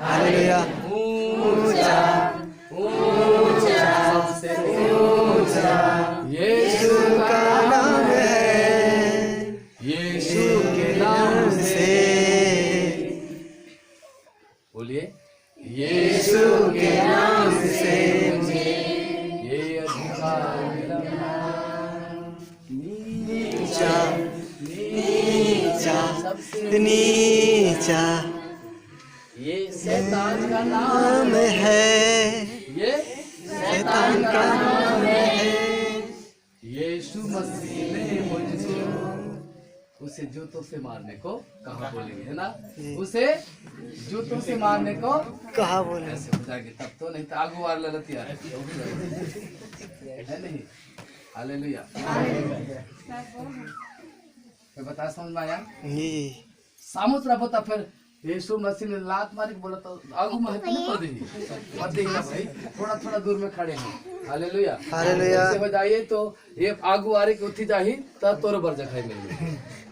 Hallelujah. ऊंचा ऊंचा सबसे ऊंचा यीशु का नाम है, यीशु के नाम से। बोलिए यीशु के नाम से ये अधिकार मिला। नीचा नीचा नीचा ये शैतान का नाम नाम है, ये शैतान का नाम है। यीशु मसीह ने मुझको उसे जूतों से मारने को कहा, बोलेंगे है ना, उसे जूतों से मारने को कहा बोले। ऐसे हो जाएंगे तब तो, नहीं तो आगू वार ललतिया है नहीं। हालेलुया। मैं बता समझ में आया? जी सामुत रहा पता फिर यीशु मसीह ने लात मारी बोला तो आगू में हाथ नहीं कर देंगे, मत देखना भाई, थोड़ा थोड़ा दूर में खड़े हैं। Hallelujah hallelujah. ऐसे बजाइए तो ये आगू आ रही की उठी जाही तब तोर बर जखाई मिल।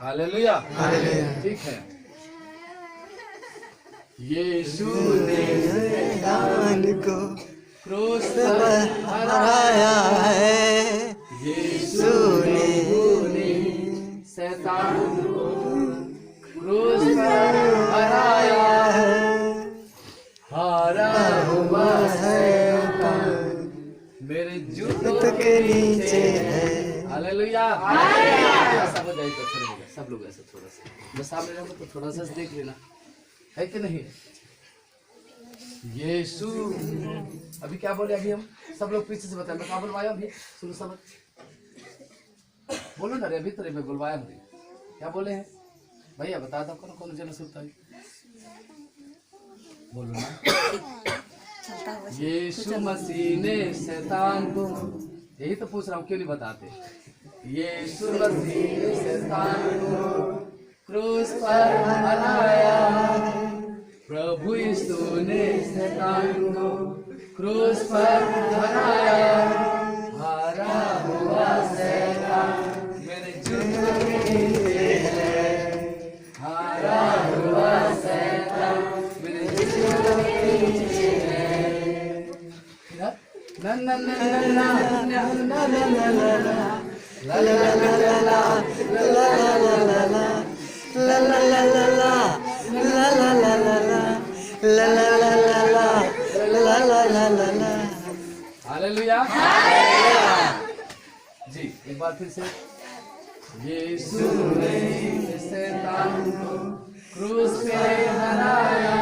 Hallelujah hallelujah. ठीक है। यीशु ने शैतान को क्रूस पर हराया है, यीशु ने शैतान को क्रूस पर हराया है, हारा हुआ शैतान मेरे जूतों के नीचे है। हालेलुया। ऐसा हो जाए तो अच्छा रहेगा, सब लोग ऐसे थोड़ा सा, मैं सामने रहूंगा तो थोड़ा सा देख लेना, है कि नहीं? यीशु अभी क्या बोले? अभी हम सब लोग पीछे से बताए, मैं क्या बुलवाया अभी शुरू समझ बोलो ना रे, अभी तो रे मैं बुलवाया हूँ, क्या बोले हैं भैया? बता दो कौन कौन जन सुनता है, बोलो ना। यीशु मसीह ने शैतान को, यही तो पूछ रहा हूँ क्यों नहीं बताते? यीशु मसीह ने शैतान को क्रूस पर हराया, प्रभु यीशु ने शैतान को क्रूस पर हराया, हारा हुआ शैतान मेरे जूतों के नीचे है, हारा हुआ शैतान मेरे जूतों के नीचे है। ना ना ना ना ना ना ना ना ना ना ला ला ला ला ला ला ला ला ला। हालेलुया जी। एक बार फिर से, यीशु ने शैतान को क्रूस पे हराया,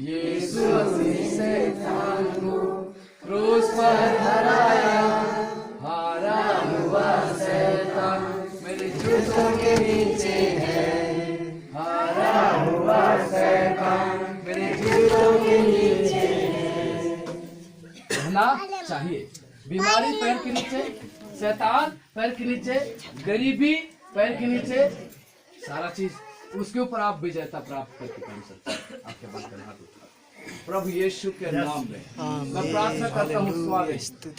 यीशु मसीह शैतान को क्रूस पर हराया, हारा हुआ शैतान मेरे जूतों के नीचे है, हारा हुआ शैतान मेरे जूतों के नीचे है। रहना चाहिए। बीमारी पैर के नीचे, शैतान पैर के नीचे, गरीबी पैर के नीचे, सारा चीज उसके ऊपर आप विजेता प्राप्त करके पहुंच सकते हैं। आपके बंद करना हाथ उठा। प्रभु यीशु के नाम में मैं प्रार्थना करता हूँ स्वामी,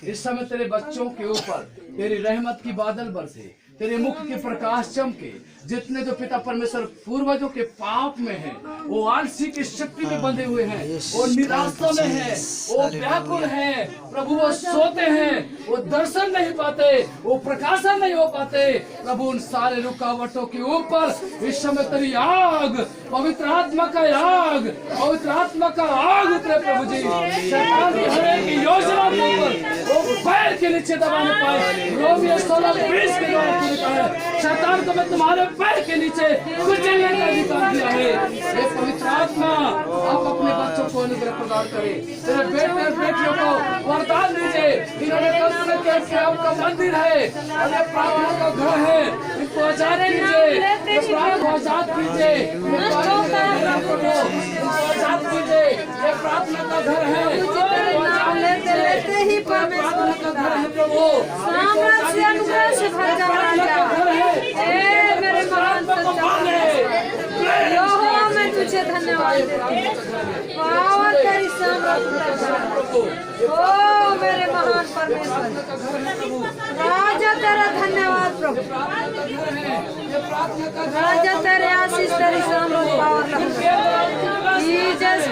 इस समय तेरे बच्चों के ऊपर तेरी रहमत की बादल बरसे, तेरे मुख के प्रकाश चमके। जितने जो पिता परमेश्वर पूर्वजों के पाप में हैं, वो आलसी की शक्ति में बंधे हुए हैं, वो निराशा में है, वो व्याकुल है प्रभु, वो सोते हैं, वो दर्शन नहीं पाते, वो प्रकाशन नहीं हो पाते। प्रभु उन सारे रुकावटों के ऊपर इस समय तेरी आग, पवित्र आत्मा का आग, पवित्र आत्मा का आग उतरे प्रभु जी। शैतान की हर एक योजना के ऊपर वो पैर के नीचे दबाने पाए। रोमियो 16:20 के द्वारा लिखा है, शैतान को मैं तुम्हारे पैर के नीचे कुचलने का अधिकार दिया है। ये पवित्र आत्मा आप अपने बच्चों को अनुग्रह प्रदान करें, तेरे बेटे बेटियों को वरदान दीजिए। इन्होंने कल्पना किया कि आपका मंदिर है और ये प्रार्थना का घर है, इनको आजाद कीजिए, इनको आजाद कीजिए, इनको आजाद कीजिए। ये प्रार्थना का घर है, लेते ही प्रार्थना का घर है प्रभु, साम्राज्य अनुग्रह से भर जाओ राजा। ए मेरे महान यहोवा, मैं तुझे धन्यवाद देती हूँ। पावन तेरी सामर्थ्य, ओ मेरे महान परमेश्वर राजा, तेरा धन्यवाद प्रभु। राजा तेरे आशीष, तेरी सामर्थ्य, पावर जीसस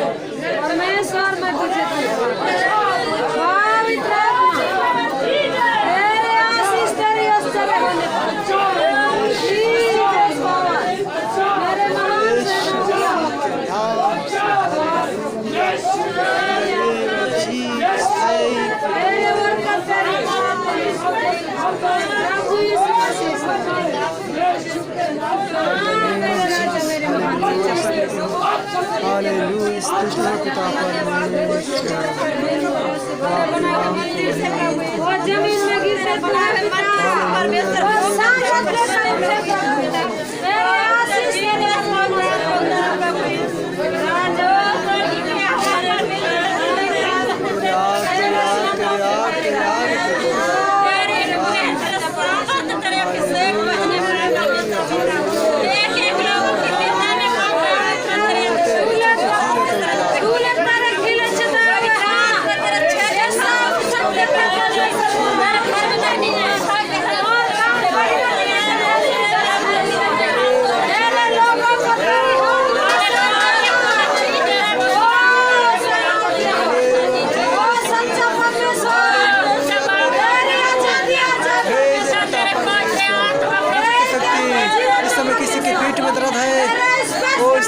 परमेश्वर मैं तुझे पवित्र आत्मा तेरे आशीष तेरी आश्चर्य होने पर जीसस बाबा मेरे महान तेरे वर्कर तेरी प्रभु यीशु मसीह मेरे राजा मेरे महान हालेलुया स्तुति हो पिता परमेश्वर वो जमीन में गिरे परमेश्वर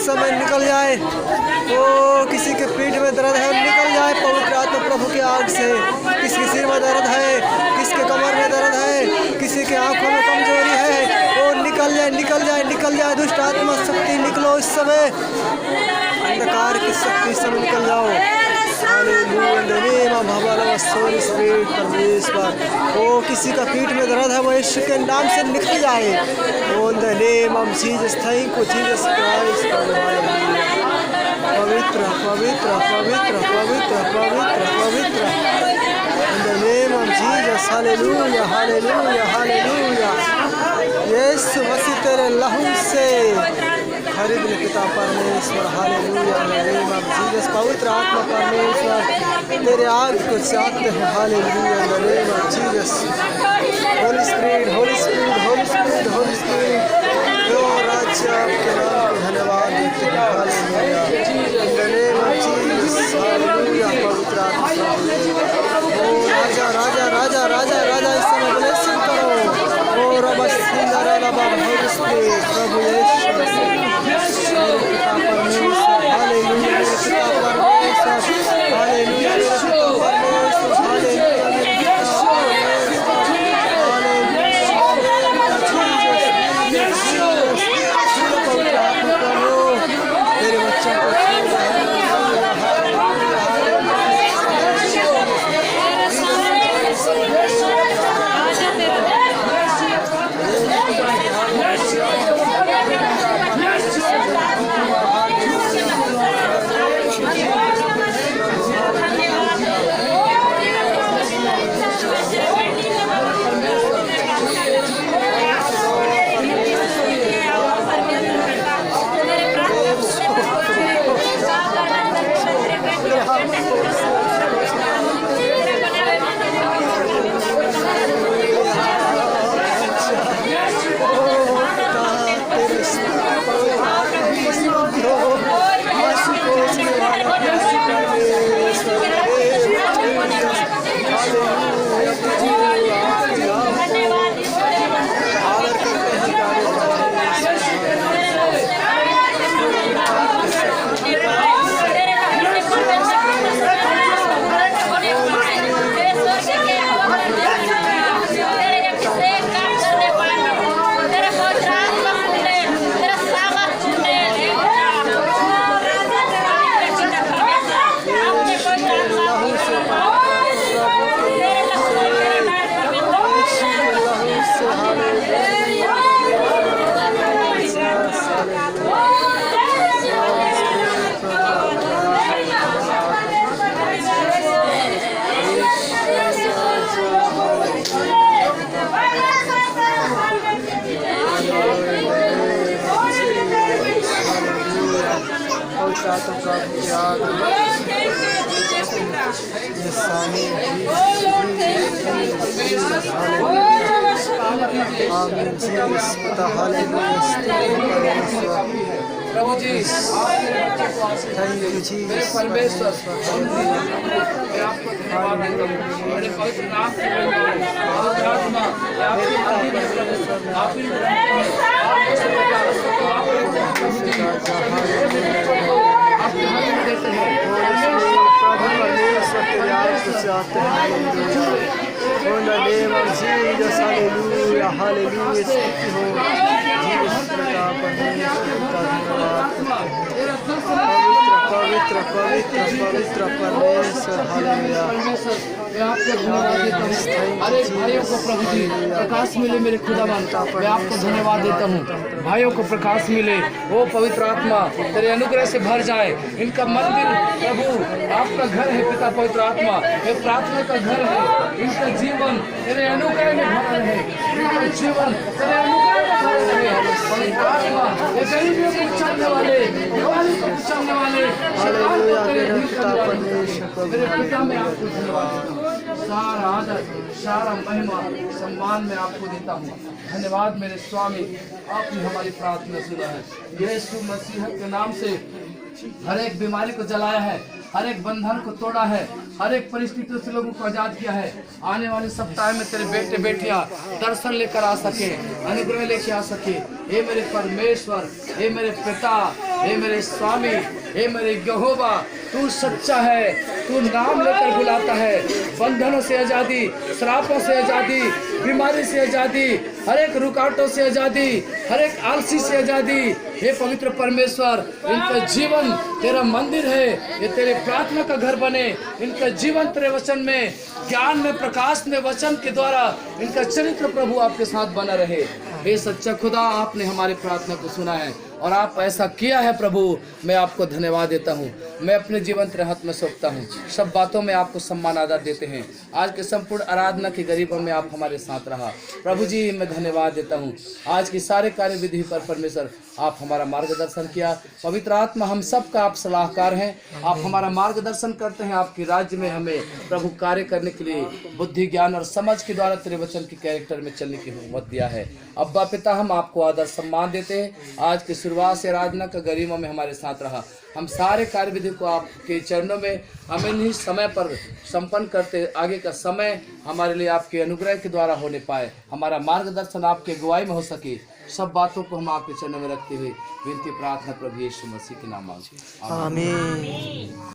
समय निकल जाए। ओ किसी के पीठ में दर्द है निकल जाए पवित्र आत्मा प्रभु की आग से। किसके सिर में दर्द है, किसके कमर में दर्द है, किसी के आंखों में कमजोरी है, ओ निकल जाए निकल जाए निकल जाए। दुष्ट आत्मा शक्ति निकलो इस समय, अंधकार की शक्ति सब निकल जाओ। परमेश्वर ओ किसी का पीठ में दर्द है वो यीशु के नाम से निकल जाए। Oh in the name of Jesus, thank you Jesus Christ. पवित्र पवित्र पवित्र पवित्र पवित्र पवित्र in the name of Jesus. Hallelujah hallelujah hallelujah. यीशु मसीह तेरे लहू से खरीद ले पिता परमेश्वर। Hallelujah in the name of Jesus. पवित्र आत्मा परमेश्वर तेरे आग को चाहते हैं। Hallelujah in the name of Jesus. Holy spirit holy spirit holy spirit holy spirit. ओ राज्य आपके नाम को धन्यवाद देते हैं। Hallelujah in the name of Jesus. Hallelujah पवित्र आत्मा ओ राजा राजा राजा राजा राजा इस समय ब्लेसिंग करो। ओ रब सिंगर रब होली स्पिरिट प्रभु यीशु पिता परमेश्वर। हालेलुया पिता परमेश्वर। हालेलुया पिता परमेश्वर। हालेलुया तेरे बच्चों को प्रभु जी आप मेरे बच्चे को आशीष दीजिए। मेरे परमेश्वर मैं आपको धन्यवाद देता हूँ। मेरे पवित्र नाम के पवित्र आत्मा मैं आपके मंदिर में प्रभु आप ही आपके मंदिर में देते हैं। परमेश्वर तेरे आत्मा से आते हैं। In the name of Jesus, hallelujah, hallelujah, स्तुति हो जीसस का परमेश्वर का धन्यवाद। पवित्र पवित्र पवित्र पवित्र परमेश्वर, हालेलुया। मैं आपको धन्यवाद देता हूँ। अरे भाइयों को प्रभु जी प्रकाश मिले मेरे खुदावन, मैं आपको धन्यवाद देता हूँ। भाइयों को प्रकाश मिले, वो पवित्र आत्मा तेरे अनुग्रह से भर जाए। इनका मंदिर प्रभु आपका घर है पिता पवित्र आत्मा, ये प्रार्थना का घर है। इनका जीवन तेरे अनुग्रह में भरा रहे, इनका जीवन तेरे अनुग्रह में भरा रहे। पवित्र आत्मा ये गरीबियों को बचाने वाले, बीमारी को बचाने वाले मेरे पिता में आपको धन्यवाद देता हूँ। सारा आदर सारा महिमा सम्मान मैं आपको देता हूँ। धन्यवाद मेरे स्वामी, आपने हमारी प्रार्थना सुना है। यीशु मसीह के नाम से हर एक बीमारी को जलाया है, हर एक बंधन को तोड़ा है, हर एक परिस्थितियों से लोगों को आजाद किया है। आने वाले सप्ताह में तेरे बेटे बेटियां दर्शन लेकर आ सके, अनुग्रह लेके आ सके। हे मेरे परमेश्वर, हे मेरे पिता, हे मेरे स्वामी, हे मेरे यहोवा, तू सच्चा है, तू नाम लेकर बुलाता है। बंधनों से आजादी, श्रापों से आजादी, बीमारी से आजादी, हर एक रुकावटों से आजादी, हर एक आलसी से आजादी। हे पवित्र परमेश्वर, इनका जीवन तेरा मंदिर है, ये तेरे प्रार्थना का घर बने। इनका जीवन तेरे वचन में, ज्ञान में, प्रकाश में, वचन के द्वारा इनका चरित्र प्रभु आपके साथ बना रहे। हे सच्चा खुदा, आपने हमारी प्रार्थना को सुना है और आप ऐसा किया है प्रभु। मैं आपको धन्यवाद देता हूँ। मैं अपने जीवन तेरे हाथ में सौंपता हूँ। सब बातों में आपको सम्मान आदर देते हैं। आज के संपूर्ण आराधना की गरीबों में आप हमारे साथ रहा प्रभु जी, मैं धन्यवाद देता हूँ। आज की सारे कार्य विधि पर परमेश्वर आप हमारा मार्गदर्शन किया। पवित्र आत्मा हम सब का आप सलाहकार हैं, आप हमारा मार्गदर्शन करते हैं। आपके राज्य में हमें प्रभु कार्य करने के लिए बुद्धि, ज्ञान और समझ के द्वारा तेरे वचन के कैरेक्टर में चलने की हिम्मत दिया है। अब्बा पिता, हम आपको आदर सम्मान देते हैं। आज की शुरुआत से आराधना का गरिमा में हमारे साथ रहा। हम सारे कार्य विधि को आपके चरणों में हमें नहीं समय पर संपन्न करते। आगे का समय हमारे लिए आपके अनुग्रह के द्वारा होने पाए। हमारा मार्गदर्शन आपके गवाही में हो सके। सब बातों को हम आपके चरणों में रखते हुए विनती प्रार्थना प्रभु यीशु मसीह के नाम मांगते हैं। आमीन।